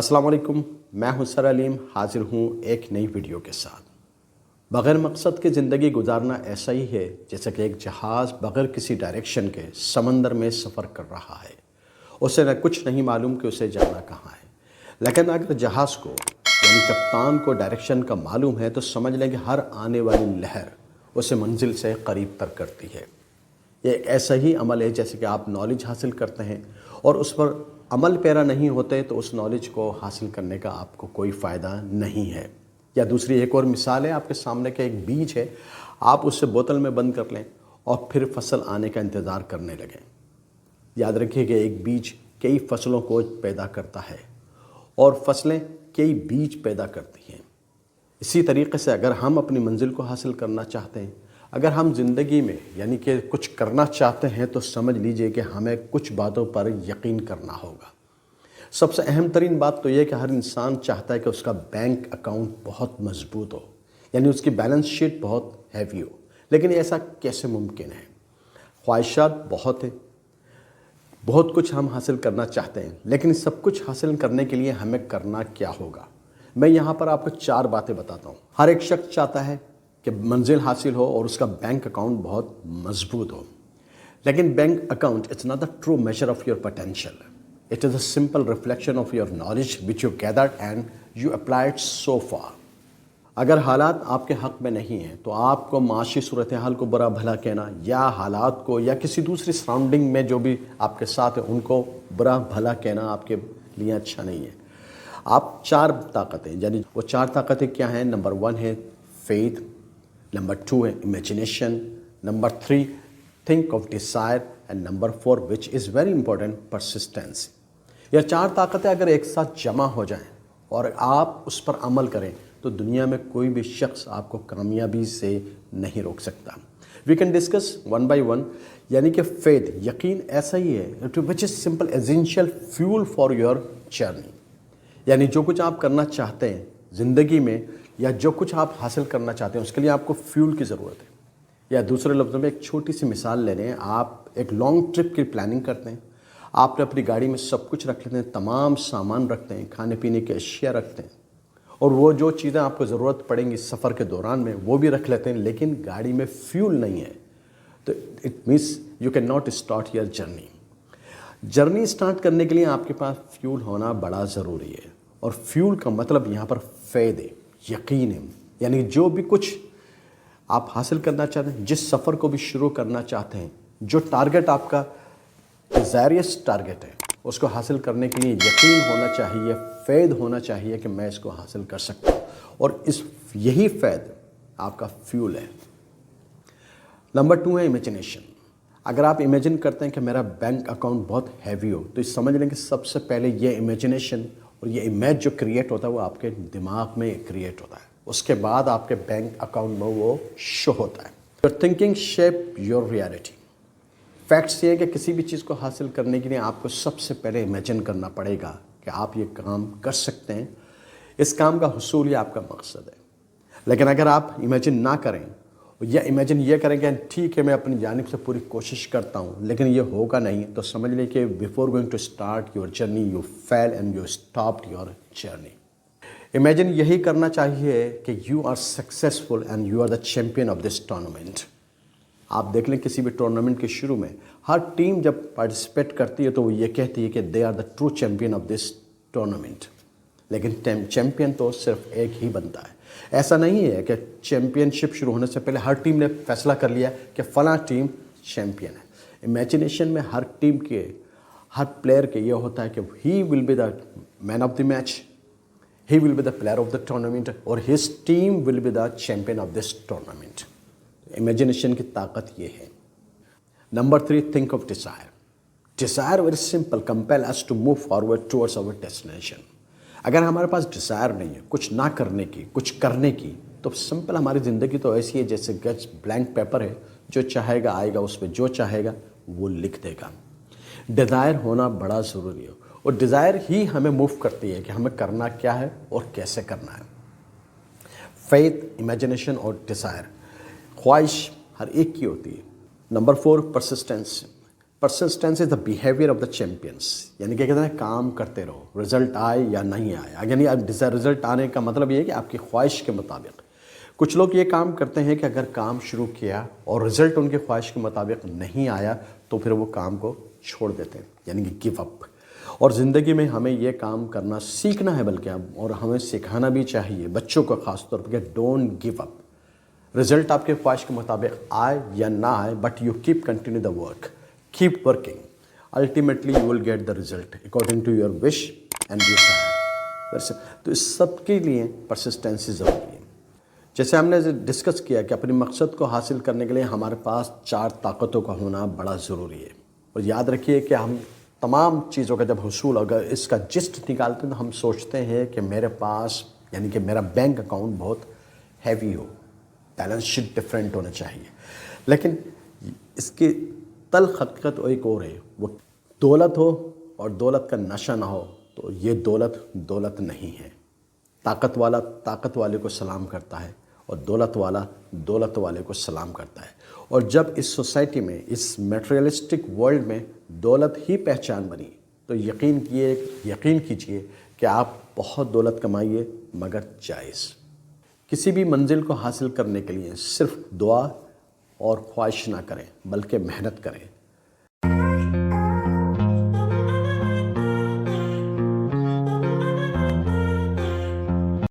अस्सलाम वालेकुम, मैं हूं सर अलीम, हाजिर हूं एक नई वीडियो के साथ। बग़ैर मकसद की ज़िंदगी गुजारना ऐसा ही है जैसे कि एक जहाज़ बग़ैर किसी डायरेक्शन के समंदर में सफ़र कर रहा है। उसे न कुछ नहीं मालूम कि उसे जाना कहाँ है। लेकिन अगर जहाज़ को यानी कप्तान को डायरेक्शन का मालूम है तो समझ लें कि हर आने वाली लहर उसे मंजिल से करीब तर करती है। ये एक ऐसा ही अमल है जैसे कि आप नॉलेज हासिल करते हैं और उस पर अमल पैरा नहीं होते तो उस नॉलेज को हासिल करने का आपको कोई फ़ायदा नहीं है। या दूसरी एक और मिसाल है, आपके सामने का एक बीज है, आप उसे बोतल में बंद कर लें और फिर फसल आने का इंतज़ार करने लगें। याद रखिए कि एक बीज कई फसलों को पैदा करता है और फसलें कई बीज पैदा करती हैं। इसी तरीके से अगर हम अपनी मंजिल को हासिल करना चाहते हैं, अगर हम ज़िंदगी में यानी कि कुछ करना चाहते हैं तो समझ लीजिए कि हमें कुछ बातों पर यकीन करना होगा। सबसे अहम तरीन बात तो ये कि हर इंसान चाहता है कि उसका बैंक अकाउंट बहुत मजबूत हो, यानी उसकी बैलेंस शीट बहुत हैवी हो। लेकिन ऐसा कैसे मुमकिन है? ख्वाहिशात बहुत हैं, बहुत कुछ हम हासिल करना चाहते हैं, लेकिन सब कुछ हासिल करने के लिए हमें करना क्या होगा? मैं यहाँ पर आपको 4 बातें बताता हूँ। हर एक शख्स चाहता है कि मंजिल हासिल हो और उसका बैंक अकाउंट बहुत मजबूत हो, लेकिन bank account it's not the true measure of your potential. It is a simple reflection of your knowledge which you gathered and you applied so far. अगर हालात आपके हक़ में नहीं हैं तो आपको माशी सूरत हाल को बुरा भला कहना या हालात को या किसी दूसरी सराउंडिंग में जो भी आपके साथ है उनको बुरा भला कहना आपके लिए अच्छा नहीं है। आप 4 ताकतें, यानी वो 4 ताकतें क्या हैं? नंबर 1 है फेथ, नंबर 2 है imagination, number 3 think of desire and number 4 which is very important persistency. यह 4 ताकतें अगर एक साथ जमा हो जाएं और आप उस पर अमल करें तो दुनिया में कोई भी शख्स आपको कामयाबी से नहीं रोक सकता। We can discuss one by one. यानी कि फेथ, यकीन ऐसा ही है which is simple essential fuel for your journey. यानी जो कुछ आप करना चाहते हैं ज़िंदगी में या जो कुछ आप हासिल करना चाहते हैं उसके लिए आपको फ्यूल की ज़रूरत है। या दूसरे लफ्ज़ों में एक छोटी सी मिसाल ले लें, आप एक लॉन्ग ट्रिप की प्लानिंग करते हैं, आपने अपनी गाड़ी में सब कुछ रख लेते हैं, तमाम सामान रखते हैं, खाने पीने की अशिया रखते हैं और वो जो चीज़ें आपको ज़रूरत पड़ेंगी सफ़र के दौरान में वो भी रख लेते हैं, लेकिन गाड़ी में फ्यूल नहीं है तो it means you can not start your journey start करने के लिए आपके पास फ्यूल होना बड़ा ज़रूरी है। और फ्यूल का मतलब यहाँ पर फ़ैद है, यकीन है। यानी जो भी कुछ आप हासिल करना चाहते हैं, जिस सफ़र को भी शुरू करना चाहते हैं, जो टारगेट आपका डिज़ायरियस टारगेट है, उसको हासिल करने के लिए यकीन होना चाहिए, फ़ैद होना चाहिए कि मैं इसको हासिल कर सकता हूँ और यही फ़ैद आपका फ्यूल है। नंबर 2 है इमेजिनेशन। अगर आप इमेजिन करते हैं कि मेरा बैंक अकाउंट बहुत हैवी हो तो समझ लें कि सबसे पहले ये इमेजिनेशन और ये इमेज जो क्रिएट होता है वो आपके दिमाग में क्रिएट होता है, उसके बाद आपके बैंक अकाउंट में वो शो होता है। Your thinking shape your reality. Facts ये है कि किसी भी चीज़ को हासिल करने के लिए आपको सबसे पहले इमेजिन करना पड़ेगा कि आप ये काम कर सकते हैं, इस काम का हुसूल ही आपका मकसद है। लेकिन अगर आप इमेजिन ना करें या इमेजिन ये करें कि ठीक है मैं अपनी जानिब से पूरी कोशिश करता हूँ लेकिन ये होगा नहीं, तो समझ लें कि before going to start your journey you fail and you stopped your journey. Imagine यही करना चाहिए कि you are successful and you are the champion of this tournament. आप देख लें किसी भी टूर्नामेंट के शुरू में हर टीम जब पार्टिसिपेट करती है तो वो ये कहती है कि they are the true champion of this tournament, लेकिन चैम्पियन तो सिर्फ एक ही बनता है। ऐसा नहीं है कि चैम्पियनशिप शुरू होने से पहले हर टीम ने फैसला कर लिया कि फ़लाँ टीम चैम्पियन है। इमेजिनेशन में हर टीम के हर प्लेयर के ये होता है कि he will be the man of the match, he will be the player of the tournament और his team will be the champion of this tournament। Imagination की ताकत ये है। Number 3 think of desire. Desire very simple, compel us to move forward towards our destination. अगर हमारे पास desire नहीं है कुछ ना करने की, कुछ करने की, तो सिंपल हमारी ज़िंदगी तो ऐसी है जैसे गज ब्लैंक पेपर है, जो चाहेगा आएगा, उस पर जो चाहेगा वो लिख देगा। डिज़ायर होना बड़ा ज़रूरी है और डिज़ायर ही हमें मूव करती है कि हमें करना क्या है और कैसे करना है। फेथ, इमेजिनेशन और डिज़ायर, ख्वाहिश हर एक की होती है। Number 4 persistence. Persistence is the behaviour of the champions, यानी कि कहते हैं काम करते रहो, रिजल्ट आए या नहीं आए। यानी अब रिजल्ट आने का मतलब ये है कि आपकी ख्वाहिश के मुताबिक। कुछ लोग ये काम करते हैं कि अगर काम शुरू किया और रिज़ल्ट उनकी ख्वाहिश के मुताबिक नहीं आया तो फिर वो काम को छोड़ देते हैं, यानी कि गिव अप। और ज़िंदगी में हमें ये काम करना सीखना है, बल्कि और हमें सिखाना भी चाहिए बच्चों को ख़ास तौर पर, डोंट गिव अप। रिज़ल्ट आपके ख्वाहिश के मुताबिक आए या ना आए, but you keep continue the work, keep working, ultimately you will get the result according to your wish and desire. तो इस सब के लिए परसिस्टेंसी ज़रूरी है। जैसे हमने डिस्कस किया कि अपने मकसद को हासिल करने के लिए हमारे पास 4 ताकतों का होना बड़ा ज़रूरी है। और याद रखिए कि हम तमाम चीज़ों का जब हुसूल, अगर इसका जिस्ट निकालते हैं तो हम सोचते हैं कि मेरे पास, यानी कि मेरा बैंक अकाउंट बहुत हैवी हो, बैलेंस शीट डिफरेंट होना चाहिए। लेकिन इसकी तल हकीकत एक और है, वो दौलत हो और दौलत का नशा ना हो तो ये दौलत नहीं है। ताकत वाला ताकत वाले को सलाम करता है और दौलत वाला दौलत वाले को सलाम करता है। और जब इस सोसाइटी में, इस मटेरियलिस्टिक वर्ल्ड में दौलत ही पहचान बनी तो यकीन कीजिए कि आप बहुत दौलत कमाइए, मगर जायज़। किसी भी मंजिल को हासिल करने के लिए सिर्फ दुआ और ख्वाहिश ना करें, बल्कि मेहनत करें।